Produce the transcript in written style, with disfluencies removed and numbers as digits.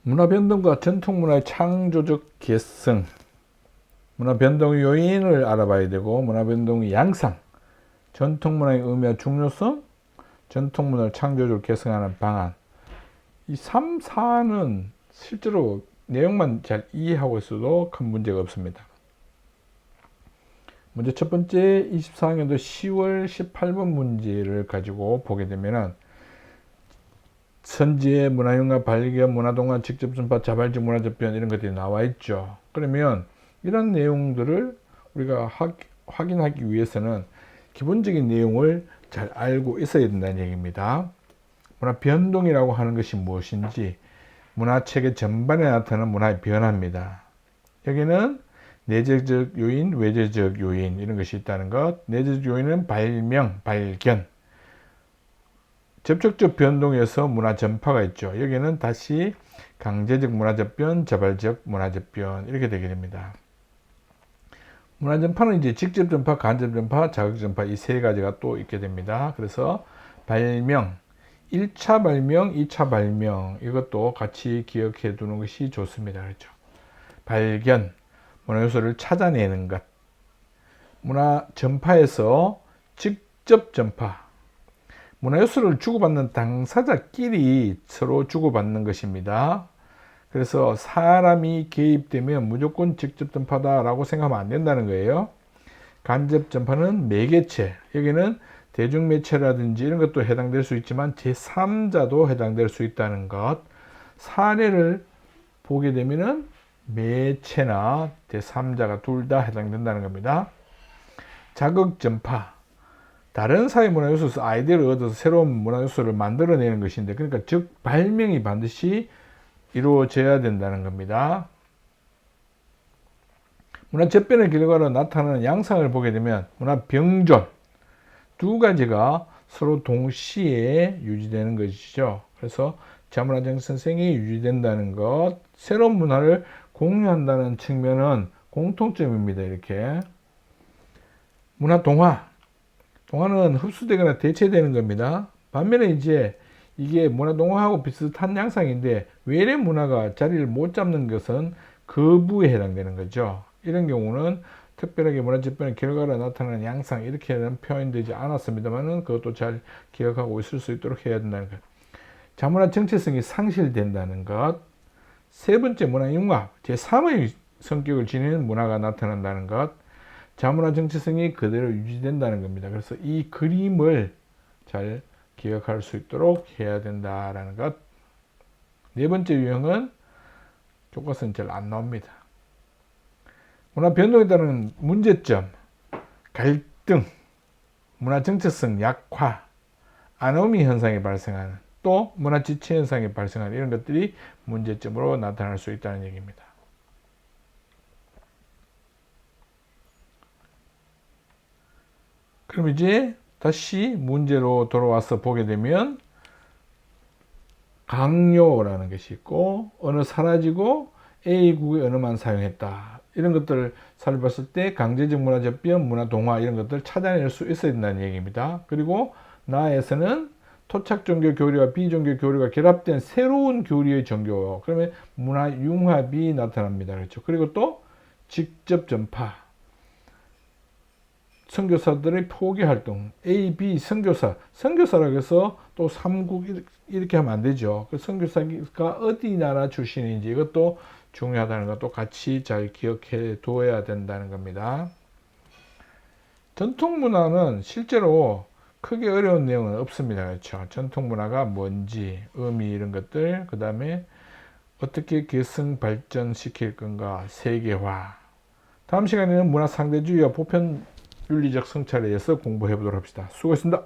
문화 변동과 전통 문화의 창조적 개성, 문화 변동 요인을 알아봐야 되고, 문화 변동의 양상, 전통 문화의 의미와 중요성, 전통 문화를 창조적으로 개성하는 방안. 이 3, 4는 실제로 내용만 잘 이해하고 있어도 큰 문제가 없습니다. 먼저 첫 번째 24학년도 10월 18번 문제를 가지고 보게 되면은 선지의 문화융합, 발견, 문화동화, 직접 전파, 자발적 문화접변 이런 것들이 나와 있죠. 그러면 이런 내용들을 우리가 확인하기 위해서는 기본적인 내용을 잘 알고 있어야 된다는 얘기입니다. 문화 변동이라고 하는 것이 무엇인지, 문화체계 전반에 나타나는 문화의 변화입니다. 여기는 내재적 요인, 외재적 요인 이런 것이 있다는 것. 내재적 요인은 발명, 발견, 접촉적 변동에서 문화 전파가 있죠. 여기는 다시 강제적 문화접변, 자발적 문화접변 이렇게 되게 됩니다. 문화 전파는 이제 직접 전파, 간접 전파, 자극 전파 이 세 가지가 또 있게 됩니다. 그래서 발명, 1차 발명, 2차 발명 이것도 같이 기억해 두는 것이 좋습니다. 그렇죠? 발견, 문화 요소를 찾아내는 것. 문화 전파에서 직접 전파, 문화 요소를 주고받는 당사자끼리 서로 주고받는 것입니다. 그래서 사람이 개입되면 무조건 직접 전파다라고 생각하면 안 된다는 거예요. 간접 전파는 매개체, 여기는 대중매체라든지 이런 것도 해당될 수 있지만 제3자도 해당될 수 있다는 것. 사례를 보게 되면은 매체나 제3자가 둘 다 해당된다는 겁니다. 자극 전파, 다른 사회 문화 요소에서 아이디어를 얻어서 새로운 문화 요소를 만들어내는 것인데, 그러니까 즉 발명이 반드시 이루어져야 된다는 겁니다. 문화 접변의 결과로 나타나는 양상을 보게 되면 문화 병존, 두 가지가 서로 동시에 유지되는 것이죠. 그래서 자문화 정선생이 유지된다는 것, 새로운 문화를 공유한다는 측면은 공통점입니다. 이렇게 문화 동화, 동화는 흡수되거나 대체되는 겁니다. 반면에 이제 이게 문화 동화하고 비슷한 양상인데 외래 문화가 자리를 못 잡는 것은 거부에 해당되는 거죠. 이런 경우는 특별하게 문화 접변의 결과로 나타나는 양상 이렇게는 표현되지 않았습니다만은 그것도 잘 기억하고 있을 수 있도록 해야 된다는 것. 자문화 정체성이 상실된다는 것. 세 번째 문화 융합, 제3의 성격을 지니는 문화가 나타난다는 것. 자문화 정체성이 그대로 유지된다는 겁니다. 그래서 이 그림을 잘 기억할 수 있도록 해야 된다라는 것. 네 번째 유형은 교과서는 잘 안 나옵니다. 문화 변동에 따른 문제점, 갈등, 문화 정체성 약화, 아노미 현상이 발생하는, 또 문화 지체 현상이 발생하는 이런 것들이 문제점으로 나타날 수 있다는 얘기입니다. 그럼 이제 다시 문제로 돌아와서 보게 되면 강요라는 것이 있고, 언어 사라지고 A국의 언어만 사용했다. 이런 것들을 살펴봤을 때 강제적 문화 접변, 문화 동화 이런 것들을 찾아낼 수 있어야 된다는 얘기입니다. 그리고 나에서는 토착 종교 교리와 비종교 교리가 결합된 새로운 교리의 종교, 그러면 문화 융합이 나타납니다. 그렇죠? 그리고 또 직접 전파, 선교사들의 포교 활동, A, B 선교사라고 해서 또 3국 이렇게 하면 안 되죠. 그 선교사가 어디 나라 출신인지 이것도 중요하다는 것도 같이 잘 기억해 둬야 된다는 겁니다. 전통 문화는 실제로 크게 어려운 내용은 없습니다. 그렇죠? 전통 문화가 뭔지, 의미 이런 것들, 그 다음에 어떻게 계승 발전시킬 건가, 세계화. 다음 시간에는 문화 상대주의와 보편 윤리적 성찰에 대해서 공부해 보도록 합시다. 수고했습니다.